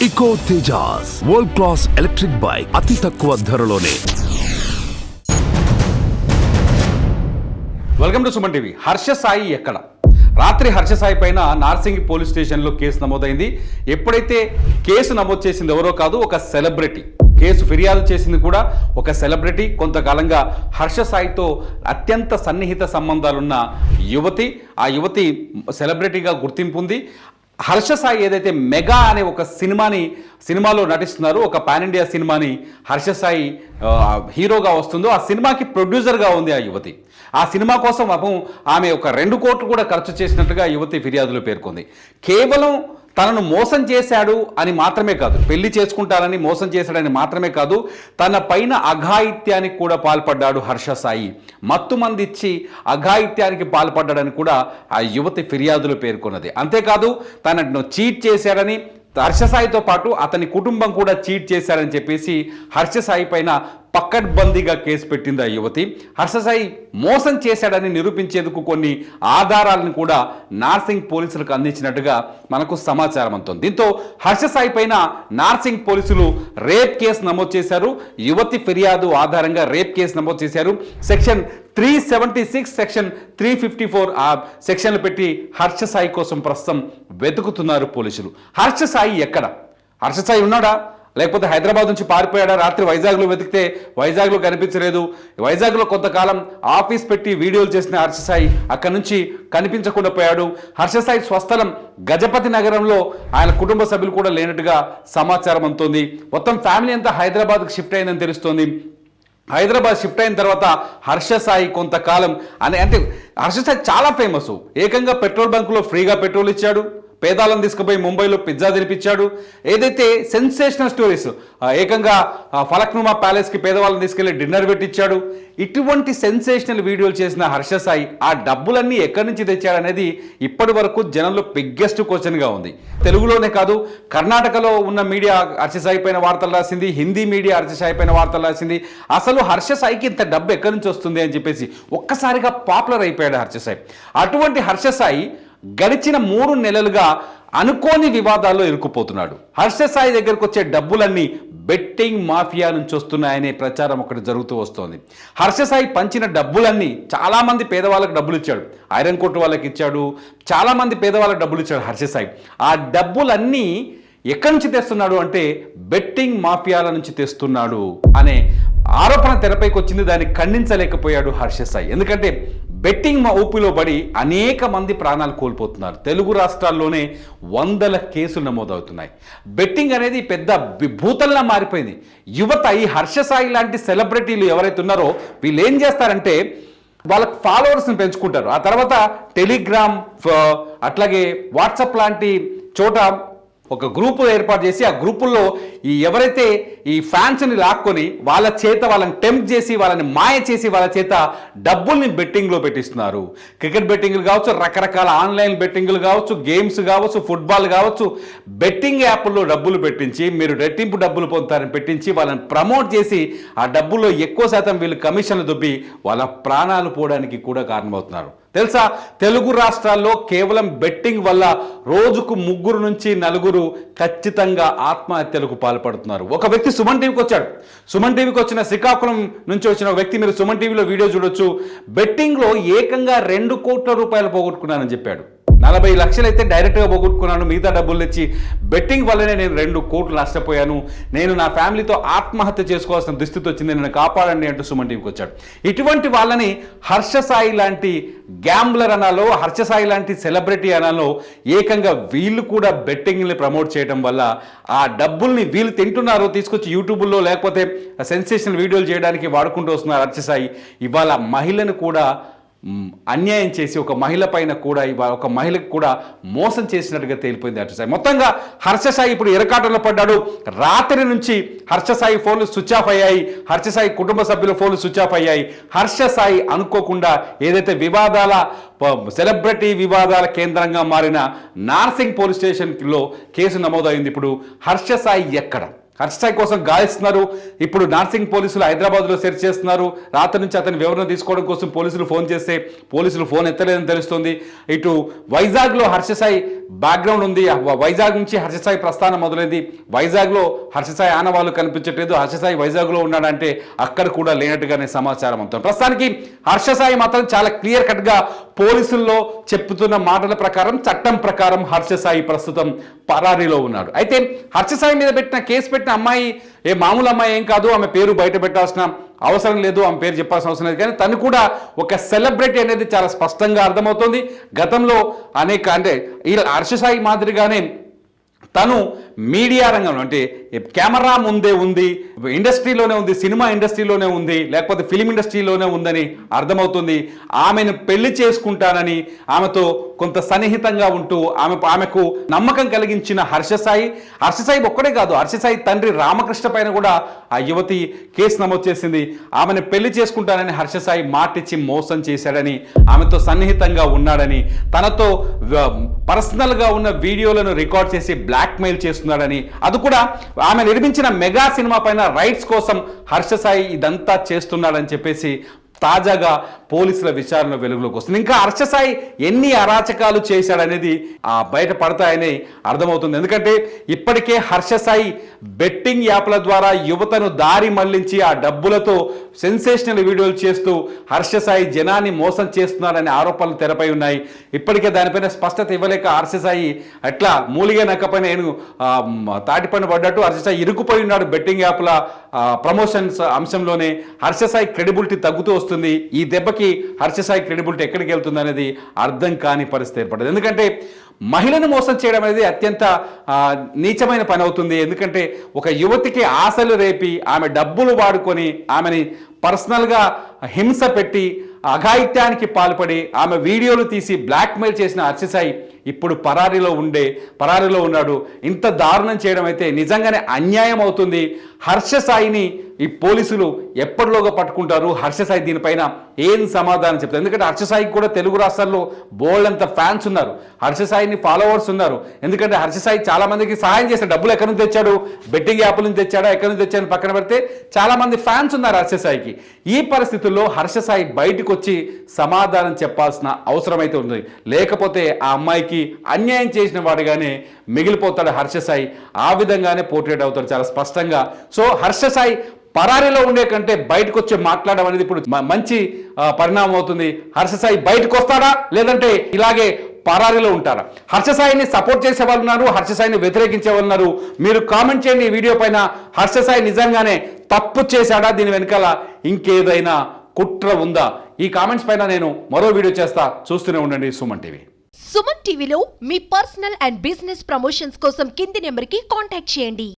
Eco Tejas world class electric bike అతి తక్కువ ధరలోనే. Welcome to Suman TV. Harsha Sai ఎక్కడ? రాత్రి హర్ష సాయి పైన నార్సింగి పోలీస్ స్టేషన్లో కేసు నమోదైంది. ఎప్పుడైతే కేసు నమోదు చేసింది ఎవరో కాదు, ఒక సెలబ్రిటీ. కేసు ఫిర్యాదు చేసింది కూడా ఒక సెలబ్రిటీ. కొంతకాలంగా హర్ష సాయితో అత్యంత సన్నిహిత సంబంధాలున్న యువతి. ఆ యువతి సెలబ్రిటీగా గుర్తింపు ఉంది. హర్ష సాయి ఏదైతే మెగా అనే ఒక సినిమాలో నటిస్తున్నారు, ఒక పాన్ ఇండియా సినిమాని హర్ష సాయి హీరోగా వస్తుందో ఆ సినిమాకి ప్రొడ్యూసర్గా ఉంది ఆ యువతి. ఆ సినిమా కోసం ఆమె ఒక 2 కోట్లు కూడా ఖర్చు చేసినట్టుగా యువతి ఫిర్యాదులో పేర్కొంది. కేవలం తనను మోసం చేశాడు అని మాత్రమే కాదు, పెళ్లి చేసుకుంటానని మోసం చేశాడని మాత్రమే కాదు, తన పైన అఘాయిత్యానికి కూడా పాల్పడ్డాడు హర్ష సాయి. మత్తు మంది ఇచ్చి అఘాయిత్యానికి పాల్పడ్డాడని కూడా ఆ యువతి ఫిర్యాదులో పేర్కొన్నది. అంతేకాదు తనను చీట్ చేశాడని, హర్ష సాయితో పాటు అతని కుటుంబం కూడా చీట్ చేశారని చెప్పేసి హర్ష సాయి పైన పక్కడ్బందీగా కేసు పెట్టింది ఆ యువతి. హర్ష సాయి మోసం చేశాడని నిరూపించేందుకు కొన్ని ఆధారాలను కూడా నార్సింగ్ పోలీసులకు అందించినట్టుగా మనకు సమాచారం అందుతుంది. దీంతో హర్ష సాయి పైన నార్సింగ్ పోలీసులు రేప్ కేసు నమోదు చేశారు. యువతి ఫిర్యాదు ఆధారంగా రేప్ కేసు నమోదు చేశారు. సెక్షన్ 376, సెక్షన్ 354 ఆ సెక్షన్లు పెట్టి హర్ష సాయి కోసం ప్రస్తుతం వెతుకుతున్నారు పోలీసులు. హర్ష సాయి ఎక్కడ? హర్ష సాయి ఉన్నాడా, లేకపోతే హైదరాబాద్ నుంచి పారిపోయాడా? రాత్రి వైజాగ్లో వెతికితే వైజాగ్లో కనిపించలేదు. వైజాగ్లో కొంతకాలం ఆఫీస్ పెట్టి వీడియోలు చేసిన హర్ష సాయి అక్కడి నుంచి కనిపించకుండా పోయాడు. హర్ష సాయి స్వస్థలం గజపతి నగరంలో ఆయన కుటుంబ సభ్యులు కూడా లేనట్టుగా సమాచారం అందుతోంది. మొత్తం ఫ్యామిలీ అంతా హైదరాబాద్కి షిఫ్ట్ అయిందని తెలుస్తోంది. హైదరాబాద్ షిఫ్ట్ అయిన తర్వాత హర్ష సాయి కొంతకాలం అంటే హర్ష సాయి చాలా ఫేమస్. ఏకంగా పెట్రోల్ బంకులో ఫ్రీగా పెట్రోల్ ఇచ్చాడు, పేదాలను తీసుకుపోయి ముంబైలో పిజ్జా తినిపించాడు. ఏదైతే సెన్సేషనల్ స్టోరీస్, ఏకంగా ఫలక్నుమా ప్యాలెస్కి పేదవాళ్ళని తీసుకెళ్లి డిన్నర్ పెట్టించాడు. ఇటువంటి సెన్సేషనల్ వీడియోలు చేసిన హర్ష సాయి ఆ డబ్బులన్నీ ఎక్కడి నుంచి తెచ్చాడనేది ఇప్పటి వరకు జనంలో బిగ్గెస్ట్ క్వశ్చన్గా ఉంది. తెలుగులోనే కాదు, కర్ణాటకలో ఉన్న మీడియా హర్ష సాయి పైన వార్తలు రాసింది, హిందీ మీడియా హర్ష సాయి పైన వార్తలు రాసింది. అసలు హర్ష సాయికి ఇంత డబ్బు ఎక్కడి నుంచి వస్తుంది అని చెప్పేసి ఒక్కసారిగా పాపులర్ అయిపోయాడు హర్ష సాయి. అటువంటి హర్ష సాయి గడిచిన 3 నెలలుగా అనుకోని వివాదాల్లో ఇరుక్కుపోతున్నాడు. హర్ష సాయి దగ్గరకు వచ్చే డబ్బులన్నీ బెట్టింగ్ మాఫియా నుంచి వస్తున్నాయనే ప్రచారం ఒకటి జరుగుతూ వస్తోంది. హర్ష సాయి పంచిన డబ్బులన్నీ చాలామంది పేదవాళ్ళకి డబ్బులు ఇచ్చాడు, ఐరన్ కోట్ వాళ్ళకి ఇచ్చాడు, చాలామంది పేదవాళ్ళకి డబ్బులు ఇచ్చాడు హర్ష సాయి. ఆ డబ్బులన్నీ ఎక్కడి నుంచి తెస్తున్నాడు అంటే బెట్టింగ్ మాఫియాల నుంచి తెస్తున్నాడు అనే ఆరోపణ తెరపైకి వచ్చింది. దాన్ని ఖండించలేకపోయాడు హర్ష సాయి. ఎందుకంటే బెట్టింగ్ ఊపిలో పడి అనేక మంది ప్రాణాలు కోల్పోతున్నారు. తెలుగు రాష్ట్రాల్లోనే 100 కేసులు నమోదవుతున్నాయి. బెట్టింగ్ అనేది పెద్ద భూతంలా మారిపోయింది. యువత, ఈ హర్ష సాయి లాంటి సెలబ్రిటీలు ఎవరైతే ఉన్నారో వీళ్ళు ఏం చేస్తారంటే వాళ్ళ ఫాలోవర్స్ని పెంచుకుంటారు. ఆ తర్వాత టెలిగ్రామ్, అట్లాగే వాట్సాప్ లాంటి చోట ఒక గ్రూపు ఏర్పాటు చేసి ఆ గ్రూపుల్లో ఎవరైతే ఈ ఫ్యాన్స్ని లాక్కొని వాళ్ళ చేత వాళ్ళని టెంప్ట్ చేసి, వాళ్ళని మాయ చేసి వాళ్ళ చేత డబ్బుల్ని బెట్టింగ్లో పెట్టిస్తున్నారు. క్రికెట్ బెట్టింగ్లు కావచ్చు, రకరకాల ఆన్లైన్ బెట్టింగ్లు కావచ్చు, గేమ్స్ కావచ్చు, ఫుట్బాల్ కావచ్చు, బెట్టింగ్ యాప్ల్లో డబ్బులు పెట్టించి మీరు రెట్టింపు డబ్బులు పొందుతారని పెట్టించి వాళ్ళని ప్రమోట్ చేసి ఆ డబ్బుల్లో ఎక్కువ శాతం వీళ్ళు కమిషన్లు దొబ్బి వాళ్ళ ప్రాణాలు పోవడానికి కూడా కారణమవుతున్నారు. తెలుసా, తెలుగు రాష్ట్రాల్లో కేవలం బెట్టింగ్ వల్ల రోజుకు 3 నుంచి 4 ఖచ్చితంగా ఆత్మహత్యలకు పాల్పడుతున్నారు. ఒక వ్యక్తి సుమన్ టీవీకి వచ్చాడు. సుమన్ టీవీకి వచ్చిన శ్రీకాకుళం నుంచి వచ్చిన ఒక వ్యక్తి, మీరు సుమన్ టీవీలో వీడియో చూడొచ్చు, బెట్టింగ్లో ఏకంగా 2 కోట్ల రూపాయలు పోగొట్టుకున్నానని చెప్పాడు. 40 లక్షలు అయితే డైరెక్ట్గా పోగొట్టుకున్నాను, మిగతా డబ్బులు తెచ్చి బెట్టింగ్ వల్లనే నేను 2 కోట్లు నష్టపోయాను, నేను నా ఫ్యామిలీతో ఆత్మహత్య చేసుకోవాల్సిన దుస్థితి వచ్చింది, నన్ను కాపాడండి అంటూ సుమన్ టీవీకి వచ్చాడు. ఇటువంటి వాళ్ళని హర్ష సాయి లాంటి గ్యాంబ్లర్ అనాలో, హర్ష సాయి లాంటి సెలబ్రిటీ అనాలో, ఏకంగా వీళ్ళు కూడా బెట్టింగ్ని ప్రమోట్ చేయడం వల్ల ఆ డబ్బుల్ని వీళ్ళు తింటున్నారు, తీసుకొచ్చి యూట్యూబ్లో లేకపోతే సెన్సేషనల్ వీడియోలు చేయడానికి వాడుకుంటూ వస్తున్నారు హర్ష సాయి. ఇవాళ మహిళను కూడా అన్యాయం చేసి ఒక మహిళ పైన కూడా ఒక మహిళకు కూడా మోసం చేసినట్టుగా తేలిపోయింది హర్ష సాయి. మొత్తంగా హర్ష సాయి ఇప్పుడు ఇరకాటంలో పడ్డాడు. రాత్రి నుంచి హర్ష సాయి ఫోన్లు స్విచ్ ఆఫ్ అయ్యాయి, హర్ష సాయి కుటుంబ సభ్యుల ఫోన్లు స్విచ్ ఆఫ్ అయ్యాయి. హర్ష సాయి అనుకోకుండా ఏదైతే సెలబ్రిటీ వివాదాల కేంద్రంగా మారిన నార్సింగ్ పోలీస్ స్టేషన్లో కేసు నమోదైంది. ఇప్పుడు హర్ష సాయి ఎక్కడ? హర్ష సాయి కోసం గాలిస్తున్నారు. ఇప్పుడు నార్సింగ్ పోలీసులు హైదరాబాద్లో సెర్చ్ చేస్తున్నారు. రాత్రి నుంచి అతని వివరణ తీసుకోవడం కోసం పోలీసులు ఫోన్ చేస్తే పోలీసులు ఫోన్ ఎత్తలేదని తెలుస్తుంది. ఇటు వైజాగ్లో హర్ష సాయి బ్యాక్గ్రౌండ్ ఉంది. వైజాగ్ నుంచి హర్ష సాయి ప్రస్థానం మొదలైంది. వైజాగ్లో హర్ష సాయి ఆనవాళ్ళు కనిపించట్లేదు. హర్ష సాయి వైజాగ్లో ఉన్నాడంటే అక్కడ కూడా లేనట్టుగానే సమాచారం అవుతుంది. ప్రస్తుతానికి హర్ష సాయి మాత్రం చాలా క్లియర్ కట్గా పోలీసుల్లో చెప్తున్న మాటల ప్రకారం, చట్టం ప్రకారం హర్ష సాయి ప్రస్తుతం పరారీలో ఉన్నాడు. అయితే హర్ష సాయి మీద కేసు పెట్టిన అమ్మాయి మామూలు అమ్మాయి ఏం కాదు. ఆమె పేరు బయట పెట్టాల్సిన అవసరం లేదు, ఆమె పేరు చెప్పాల్సిన అవసరం లేదు. కానీ తను కూడా ఒక సెలబ్రిటీ అనేది చాలా స్పష్టంగా అర్థమవుతుంది. గతంలో అంటే ఈ హర్ష సాయి మాదిరిగానే తను మీడియా రంగంలో అంటే కెమెరా ముందే ఉంది, ఇండస్ట్రీలోనే ఉంది, సినిమా ఇండస్ట్రీలోనే ఉంది, లేకపోతే ఫిలిం ఇండస్ట్రీలోనే ఉందని అర్థమవుతుంది. ఆమెను పెళ్లి చేసుకుంటానని ఆమెతో కొంత సన్నిహితంగా ఉంటూ ఆమెకు నమ్మకం కలిగించిన హర్ష సాయి ఒక్కడే కాదు, హర్ష సాయి తండ్రి రామకృష్ణ పైన కూడా ఆ యువతి కేసు నమోదు చేసింది. ఆమెను పెళ్లి చేసుకుంటానని హర్ష సాయి మాటిచ్చి మోసం చేశాడని, ఆమెతో సన్నిహితంగా ఉన్నాడని, తనతో పర్సనల్గా ఉన్న వీడియోలను రికార్డ్ చేసి బ్లాక్మెయిల్ చేస్తున్నాడని, అది కూడా ఆమె నిర్మించిన మెగా సినిమా పైన రైట్స్ కోసం హర్ష సాయి ఇదంతా చేస్తున్నాడని చెప్పేసి తాజాగా పోలీసుల విచారణ వెలుగులోకి వస్తుంది. ఇంకా హర్ష సాయి ఎన్ని అరాచకాలు చేశాడనేది బయట పడతాయని అర్థమవుతుంది. ఎందుకంటే ఇప్పటికే హర్ష సాయి బెట్టింగ్ యాప్ల ద్వారా యువతను దారి మళ్లించి ఆ డబ్బులతో సెన్సేషనల్ వీడియోలు చేస్తూ హర్ష సాయి జనాన్ని మోసం చేస్తున్నాడనే ఆరోపణలు తెరపై ఉన్నాయి. ఇప్పటికే దానిపైన స్పష్టత ఇవ్వలేక హర్ష సాయి అట్లా మూలిగే నక్కపైన తాటిపైన పడ్డట్టు హర్ష సాయి ఇరుకుపోయి ఉన్నాడు. బెట్టింగ్ యాప్ల ప్రమోషన్స్ అంశంలోనే హర్ష సాయి క్రెడిబిలిటీ తగ్గుతూ వస్తుంది. ఈ దెబ్బకి హర్ష సాయి క్రెడిబిలిటీ ఎక్కడికి వెళ్తుంది అనేది అర్థం కాని పరిస్థితి ఏర్పడింది. ఎందుకంటే మహిళను మోసం చేయడం అనేది అత్యంత నీచమైన పని అవుతుంది. ఎందుకంటే ఒక యువతికి ఆశలు రేపి ఆమె డబ్బులు వాడుకొని ఆమెని పర్సనల్గా హింస పెట్టి అఘాయిత్యానికి పాల్పడి ఆమె వీడియోలు తీసి బ్లాక్మెయిల్ చేసిన హర్ష సాయి ఇప్పుడు పరారీలో ఉన్నాడు. ఇంత దారుణం చేయడం అయితే నిజంగానే అన్యాయం అవుతుంది. హర్ష సాయిని ఈ పోలీసులు ఎప్పటిలోగా పట్టుకుంటారు? హర్ష సాయి దీనిపైన ఏం సమాధానం చెప్తారు? ఎందుకంటే హర్ష సాయికి కూడా తెలుగు రాష్ట్రాల్లో బోల్డంత ఫ్యాన్స్ ఉన్నారు, హర్ష సాయిని ఫాలోవర్స్ ఉన్నారు. ఎందుకంటే హర్ష సాయి చాలా మందికి సహాయం చేశాడు. డబ్బులు ఎక్కడి నుంచి తెచ్చాడు, బెట్టింగ్ యాప్ల నుంచి తెచ్చాడా, ఎక్కడి నుంచి తెచ్చాడని పక్కన పెడితే చాలా మంది ఫ్యాన్స్ ఉన్నారు హర్ష సాయికి. ఈ పరిస్థితుల్లో హర్ష సాయి బయటకు వచ్చి సమాధానం చెప్పాల్సిన అవసరం అయితే ఉంది. లేకపోతే ఆ అమ్మాయికి అన్యాయం చేసిన వాడిగానే మిగిలిపోతాడు హర్ష సాయి. ఆ విధంగానే పోర్ట్రేట్ అవుతాడు చాలా స్పష్టంగా. సో హర్ష సాయి పరారీలో ఉండే కంటే బయటకు వచ్చి మాట్లాడడం అనేది ఇప్పుడు మంచి పరిణామం అవుతుంది. హర్ష సాయి బయటకు వస్తాడా, లేదంటే ఇలాగే పరారీలో ఉంటారా? హర్ష సాయిని సపోర్ట్ చేసే వాళ్ళు ఉన్నారు, హర్ష సాయిని వ్యతిరేకించే వాళ్ళు ఉన్నారు. మీరు కామెంట్ చేయండి ఈ వీడియో పైన. హర్ష సాయి నిజంగానే తప్పు చేశాడా, దీని వెనకాల ఇంకేదైనా కుట్ర ఉందా? ఈ కామెంట్స్ పైన నేను మరో వీడియో చేస్తా. చూస్తూనే ఉండండి సుమన్ టీవీ. సుమన్ టీవీలో మీ పర్సనల్ అండ్ బిజినెస్ ప్రమోషన్స్ కోసం కింది నెంబర్కి కాంటాక్ట్ చేయండి.